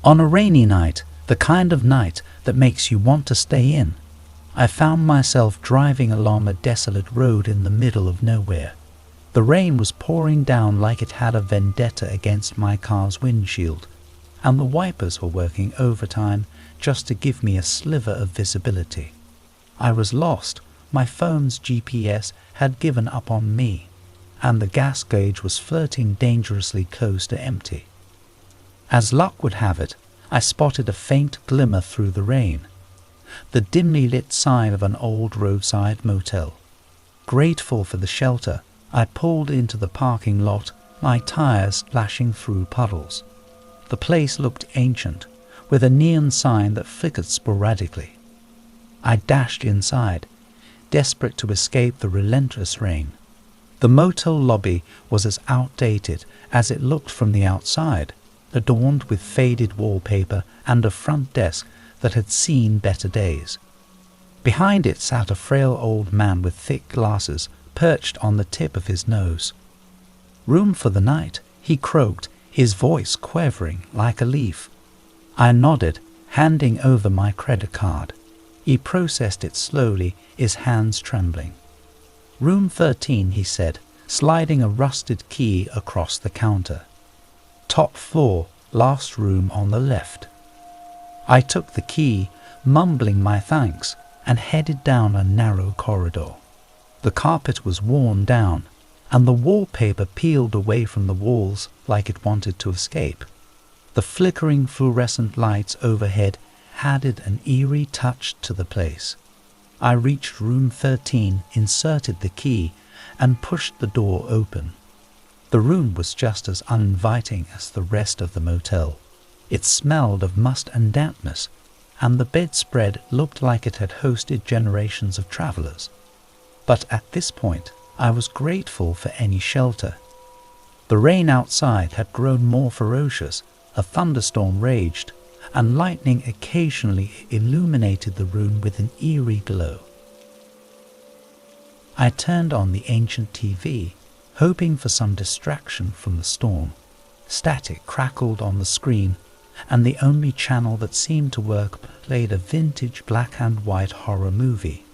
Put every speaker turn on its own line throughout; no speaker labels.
On a rainy night, the kind of night that makes you want to stay in, I found myself driving along a desolate road in the middle of nowhere. The rain was pouring down like it had a vendetta against my car's windshield, and the wipers were working overtime just to give me a sliver of visibility. I was lost. My phone's GPS had given up on me, and the gas gauge was flirting dangerously close to empty. As luck would have it, I spotted a faint glimmer through the rain, the dimly lit sign of an old roadside motel. Grateful for the shelter, I pulled into the parking lot, my tires splashing through puddles. The place looked ancient, with a neon sign that flickered sporadically. I dashed inside, desperate to escape the relentless rain. The motel lobby was as outdated as it looked from the outside, adorned with faded wallpaper and a front desk that had seen better days. Behind it sat a frail old man with thick glasses perched on the tip of his nose. "Room for the night," he croaked, his voice quivering like a leaf. I nodded, handing over my credit card. He processed it slowly, his hands trembling. "Room 13, he said, sliding a rusted key across the counter. "Top floor, last room on the left." I took the key, mumbling my thanks, and headed down a narrow corridor. The carpet was worn down, and the wallpaper peeled away from the walls like it wanted to escape. The flickering fluorescent lights overhead added an eerie touch to the place. I reached room 13, inserted the key, and pushed the door open. The room was just as uninviting as the rest of the motel. It smelled of must and dampness, and the bedspread looked like it had hosted generations of travelers. But at this point, I was grateful for any shelter. The rain outside had grown more ferocious, a thunderstorm raged, and lightning occasionally illuminated the room with an eerie glow. I turned on the ancient TV, hoping for some distraction from the storm. Static crackled on the screen, and the only channel that seemed to work played a vintage black and white horror movie.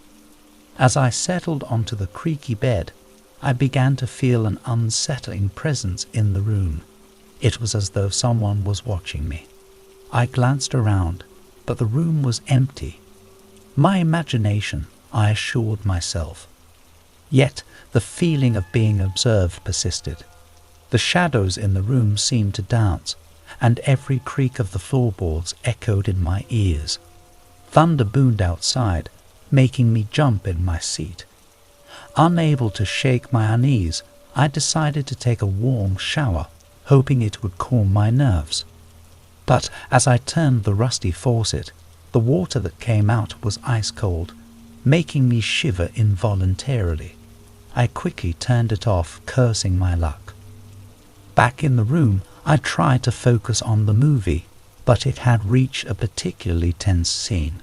As I settled onto the creaky bed, I began to feel an unsettling presence in the room. It was as though someone was watching me. I glanced around, but the room was empty. My imagination, I assured myself. Yet the feeling of being observed persisted. The shadows in the room seemed to dance, and every creak of the floorboards echoed in my ears. Thunder boomed outside, making me jump in my seat. Unable to shake my unease, I decided to take a warm shower, hoping it would calm my nerves. But as I turned the rusty faucet, the water that came out was ice cold, making me shiver involuntarily. I quickly turned it off, cursing my luck. Back in the room, I tried to focus on the movie, but it had reached a particularly tense scene.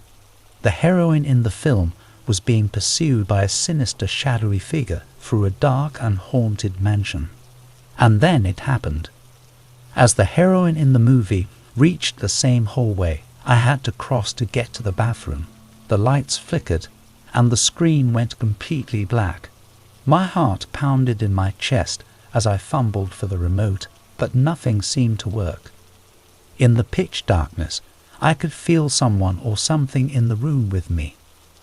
The heroine in the film was being pursued by a sinister shadowy figure through a dark and haunted mansion. And then it happened. As the heroine in the movie reached the same hallway I had to cross to get to the bathroom, the lights flickered and the screen went completely black. My heart pounded in my chest as I fumbled for the remote, but nothing seemed to work. In the pitch darkness, I could feel someone or something in the room with me.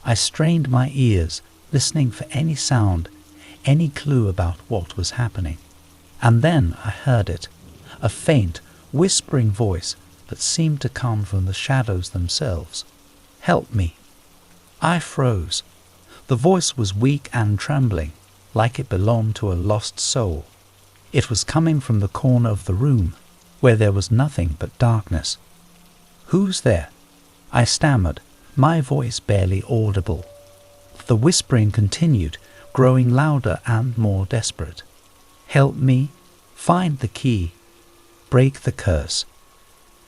I strained my ears, listening for any sound, any clue about what was happening. And then I heard it, a faint, whispering voice that seemed to come from the shadows themselves. "Help me." I froze. The voice was weak and trembling, like it belonged to a lost soul. It was coming from the corner of the room, where there was nothing but darkness. "Who's there?" I stammered, my voice barely audible. The whispering continued, growing louder and more desperate. "Help me. Find the key. Break the curse."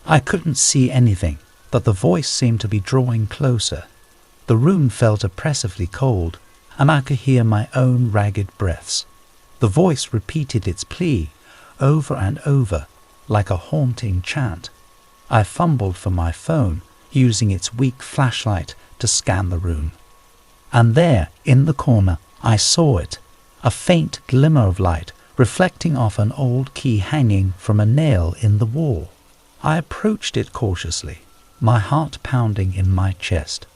I couldn't see anything, but the voice seemed to be drawing closer. The room felt oppressively cold, and I could hear my own ragged breaths. The voice repeated its plea over and over, like a haunting chant. I fumbled for my phone, using its weak flashlight to scan the room. And there, in the corner, I saw it, a faint glimmer of light reflecting off an old key hanging from a nail in the wall. I approached it cautiously, my heart pounding in my chest.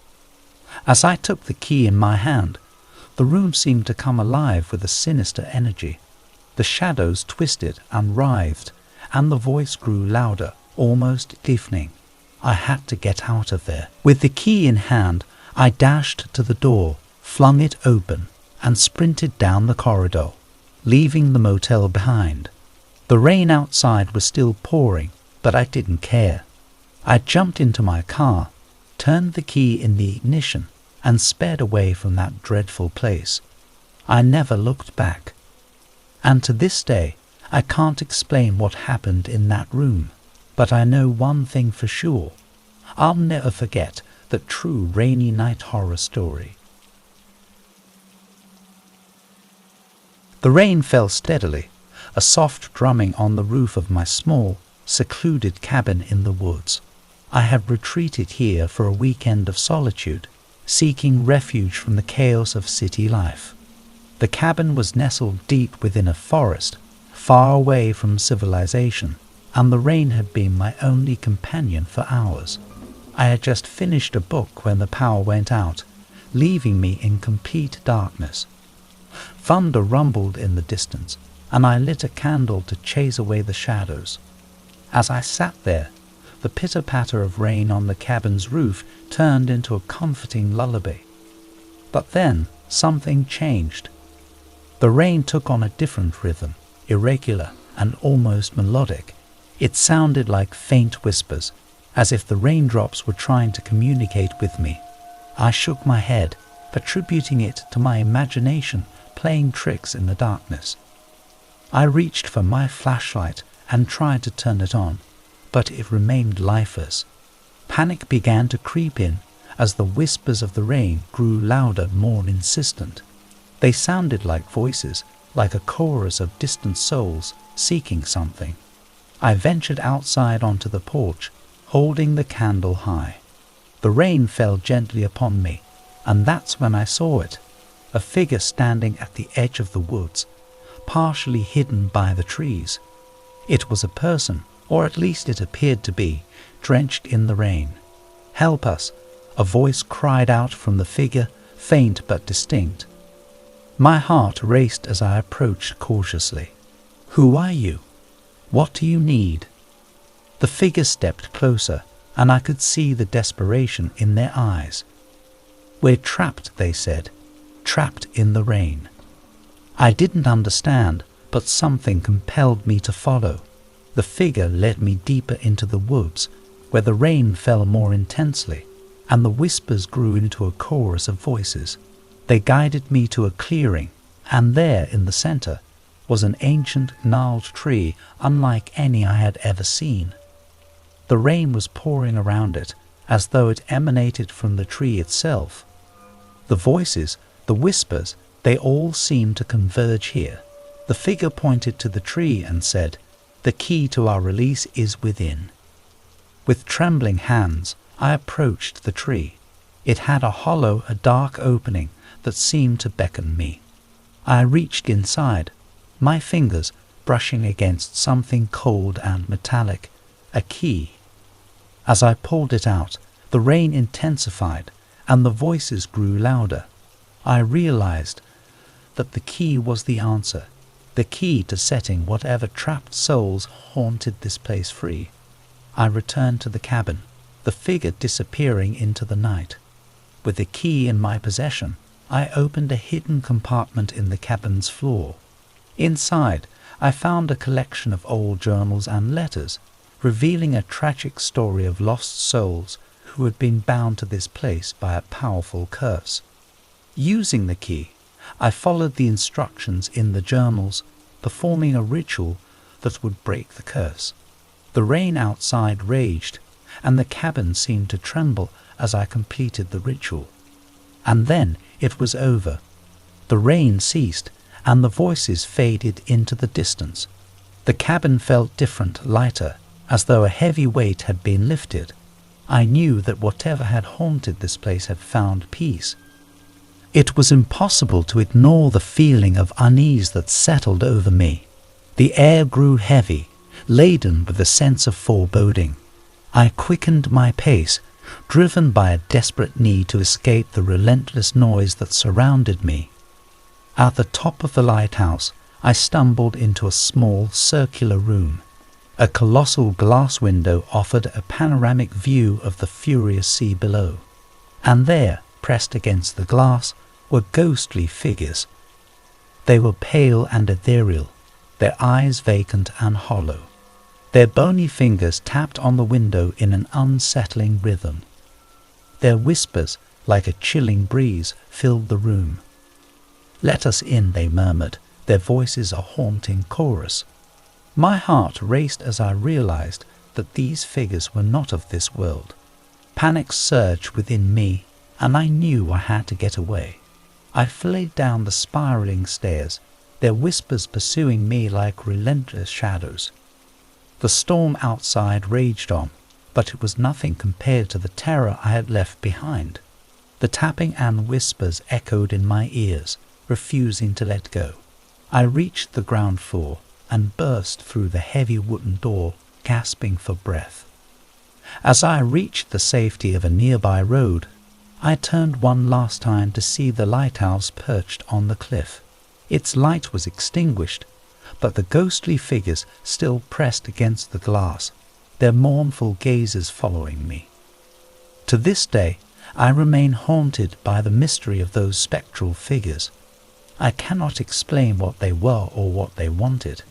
As I took the key in my hand, the room seemed to come alive with a sinister energy. The shadows twisted and writhed, and the voice grew louder, almost deafening. I had to get out of there. With the key in hand, I dashed to the door, flung it open, and sprinted down the corridor, leaving the motel behind. The rain outside was still pouring, but I didn't care. I jumped into my car, turned the key in the ignition, and sped away from that dreadful place. I never looked back. And to this day, I can't explain what happened in that room, but I know one thing for sure. I'll never forget that true rainy night horror story. The rain fell steadily, a soft drumming on the roof of my small, secluded cabin in the woods. I had retreated here for a weekend of solitude, seeking refuge from the chaos of city life. The cabin was nestled deep within a forest, far away from civilization, and the rain had been my only companion for hours. I had just finished a book when the power went out, leaving me in complete darkness. Thunder rumbled in the distance, and I lit a candle to chase away the shadows. As I sat there, the pitter-patter of rain on the cabin's roof turned into a comforting lullaby. But then something changed. The rain took on a different rhythm, irregular and almost melodic. It sounded like faint whispers, as if the raindrops were trying to communicate with me. I shook my head, attributing it to my imagination playing tricks in the darkness. I reached for my flashlight and tried to turn it on, but it remained lifeless. Panic began to creep in as the whispers of the rain grew louder, more insistent. They sounded like voices, like a chorus of distant souls seeking something. I ventured outside onto the porch, holding the candle high. The rain fell gently upon me, and that's when I saw it, a figure standing at the edge of the woods, partially hidden by the trees. It was a person, or at least it appeared to be, drenched in the rain. "Help us!" a voice cried out from the figure, faint but distinct. My heart raced as I approached cautiously. "Who are you? What do you need?" The figure stepped closer, and I could see the desperation in their eyes. "We're trapped," they said, "trapped in the rain." I didn't understand, but something compelled me to follow. The figure led me deeper into the woods, where the rain fell more intensely, and the whispers grew into a chorus of voices. They guided me to a clearing, and there in the center was an ancient, gnarled tree unlike any I had ever seen. The rain was pouring around it, as though it emanated from the tree itself. The voices, the whispers, they all seemed to converge here. The figure pointed to the tree and said, "The key to our release is within." With trembling hands, I approached the tree. It had a hollow, a dark opening that seemed to beckon me. I reached inside, my fingers brushing against something cold and metallic, a key. As I pulled it out, the rain intensified and the voices grew louder. I realized that the key was the answer, the key to setting whatever trapped souls haunted this place free. I returned to the cabin, the figure disappearing into the night. With the key in my possession, I opened a hidden compartment in the cabin's floor. Inside, I found a collection of old journals and letters, revealing a tragic story of lost souls who had been bound to this place by a powerful curse. Using the key, I followed the instructions in the journals, performing a ritual that would break the curse. The rain outside raged, and the cabin seemed to tremble as I completed the ritual. And then it was over. The rain ceased, and the voices faded into the distance. The cabin felt different, lighter, as though a heavy weight had been lifted. I knew that whatever had haunted this place had found peace. It was impossible to ignore the feeling of unease that settled over me. The air grew heavy, laden with a sense of foreboding. I quickened my pace, driven by a desperate need to escape the relentless noise that surrounded me. At the top of the lighthouse, I stumbled into a small circular room. A colossal glass window offered a panoramic view of the furious sea below, and there, pressed against the glass, were ghostly figures. They were pale and ethereal, their eyes vacant and hollow. Their bony fingers tapped on the window in an unsettling rhythm. Their whispers, like a chilling breeze, filled the room. "Let us in," they murmured, their voices a haunting chorus. My heart raced as I realized that these figures were not of this world. Panic surged within me, and I knew I had to get away. I fled down the spiraling stairs, their whispers pursuing me like relentless shadows. The storm outside raged on, but it was nothing compared to the terror I had left behind. The tapping and whispers echoed in my ears, refusing to let go. I reached the ground floor and burst through the heavy wooden door, gasping for breath. As I reached the safety of a nearby road, I turned one last time to see the lighthouse perched on the cliff. Its light was extinguished, but the ghostly figures still pressed against the glass, their mournful gazes following me. To this day, I remain haunted by the mystery of those spectral figures. I cannot explain what they were or what they wanted,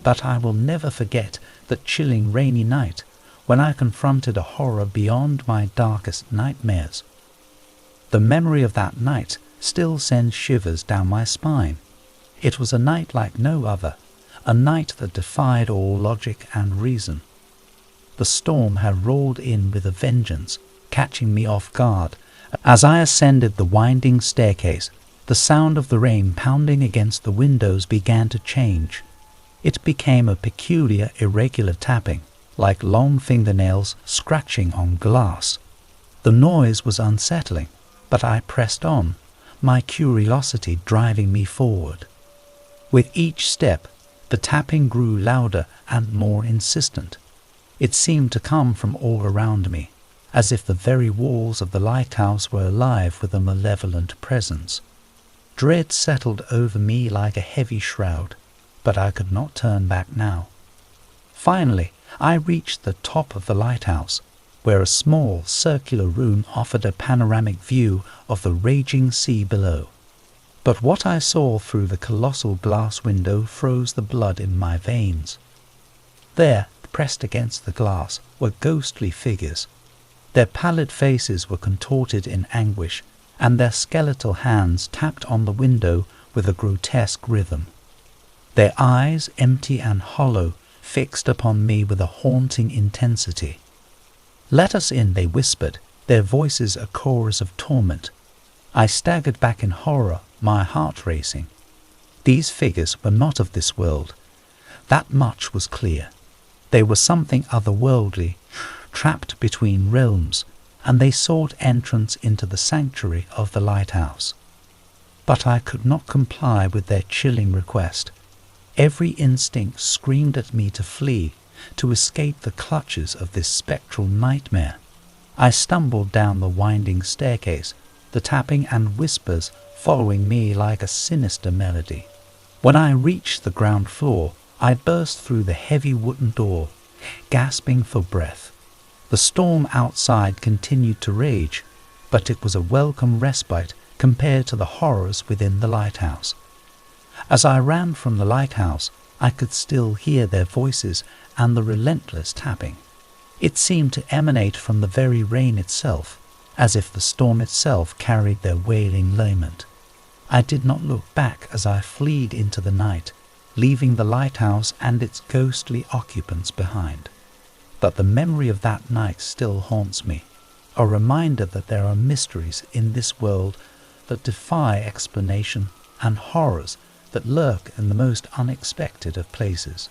but I will never forget that chilling rainy night when I confronted a horror beyond my darkest nightmares. The memory of that night still sends shivers down my spine. It was a night like no other, a night that defied all logic and reason. The storm had rolled in with a vengeance, catching me off guard. As I ascended the winding staircase, the sound of the rain pounding against the windows began to change. It became a peculiar, irregular tapping, like long fingernails scratching on glass. The noise was unsettling, but I pressed on, my curiosity driving me forward. With each step, the tapping grew louder and more insistent. It seemed to come from all around me, as if the very walls of the lighthouse were alive with a malevolent presence. Dread settled over me like a heavy shroud, but I could not turn back now. Finally, I reached the top of the lighthouse, where a small circular room offered a panoramic view of the raging sea below. But what I saw through the colossal glass window froze the blood in my veins. There, pressed against the glass, were ghostly figures. Their pallid faces were contorted in anguish, and their skeletal hands tapped on the window with a grotesque rhythm. Their eyes, empty and hollow, fixed upon me with a haunting intensity. "Let us in," they whispered, their voices a chorus of torment. I staggered back in horror, my heart racing. These figures were not of this world. That much was clear. They were something otherworldly, trapped between realms, and they sought entrance into the sanctuary of the lighthouse. But I could not comply with their chilling request. Every instinct screamed at me to flee, to escape the clutches of this spectral nightmare. I stumbled down the winding staircase, the tapping and whispers following me like a sinister melody. When I reached the ground floor, I burst through the heavy wooden door, gasping for breath. The storm outside continued to rage, but it was a welcome respite compared to the horrors within the lighthouse. As I ran from the lighthouse, I could still hear their voices and the relentless tapping. It seemed to emanate from the very rain itself, as if the storm itself carried their wailing lament. I did not look back as I fled into the night, leaving the lighthouse and its ghostly occupants behind. But the memory of that night still haunts me, a reminder that there are mysteries in this world that defy explanation and horrors that lurk in the most unexpected of places.